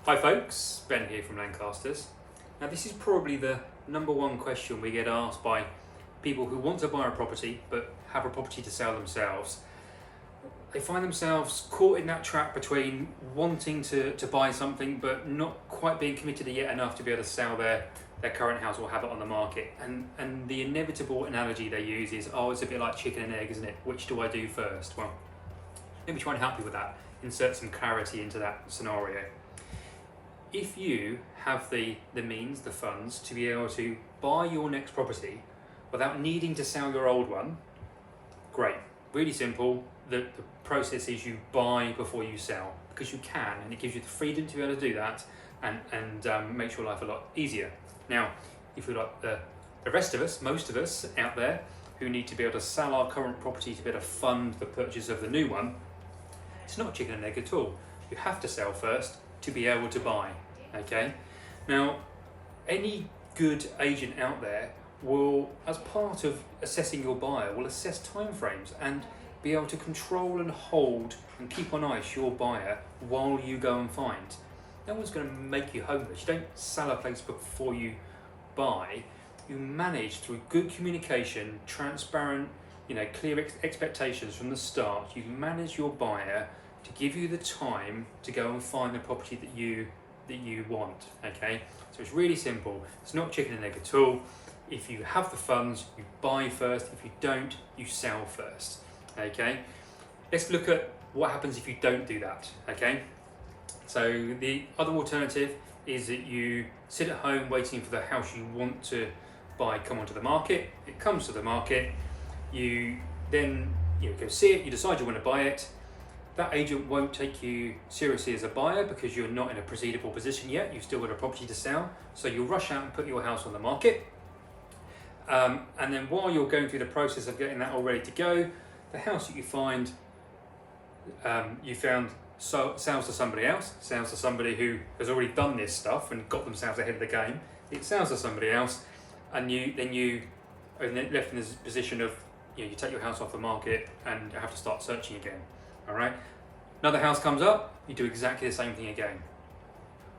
Hi folks, Ben here from Lancasters. Now this is probably the number one question we get asked by people who want to buy a property but have a property to sell themselves. They find themselves caught in that trap between wanting to buy something but not quite being committed yet enough to be able to sell their current house or have it on the market. And the inevitable analogy they use is, oh, it's a bit like chicken and egg, isn't it? Which do I do first? Well, let me try and help you with that, insert some clarity into that scenario. If you have the means, the funds, to be able to buy your next property without needing to sell your old one, great. Really simple. The process is you buy before you sell, because you can, and it gives you the freedom to be able to do that and makes your life a lot easier. Now, if you're like the rest of us, most of us out there, who need to be able to sell our current property to be able to fund the purchase of the new one, it's not chicken and egg at all. You have to sell first to be able to buy, okay? Now, any good agent out there will, as part of assessing your buyer, will assess timeframes and be able to control and hold and keep on ice your buyer while you go and find. No one's going to make you homeless. You don't sell a place before you buy. You manage through good communication, transparent, clear expectations from the start. You manage your buyer to give you the time to go and find the property that you want, okay? So it's really simple. It's not chicken and egg at all. If you have the funds, you buy first. If you don't, you sell first, okay? Let's look at what happens if you don't do that, okay? So the other alternative is that you sit at home waiting for the house you want to buy come onto the market. It comes to the market. You then go see it. You decide you want to buy it. That agent won't take you seriously as a buyer because you're not in a proceedable position yet. You've still got a property to sell. So you'll rush out and put your house on the market. And then while you're going through the process of getting that all ready to go, the house that you find, sells to somebody else, sells to somebody who has already done this stuff and got themselves ahead of the game. It sells to somebody else, and you are then left in this position of, you take your house off the market and have to start searching again. All right. Another house comes up, you do exactly the same thing again.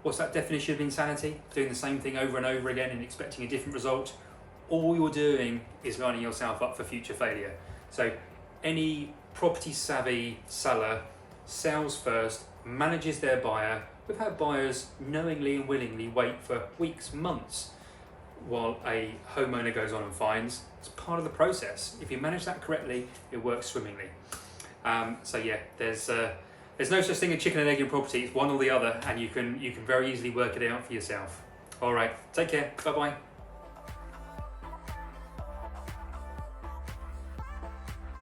What's that definition of insanity? Doing the same thing over and over again and expecting a different result. All you're doing is lining yourself up for future failure. So any property savvy seller sells first, manages their buyer. We've had buyers knowingly and willingly wait for weeks, months, while a homeowner goes on and finds. It's part of the process. If you manage that correctly, it works swimmingly. So yeah, there's no such thing as chicken and egg in property. It's one or the other, and you can very easily work it out for yourself. All right, take care. Bye bye.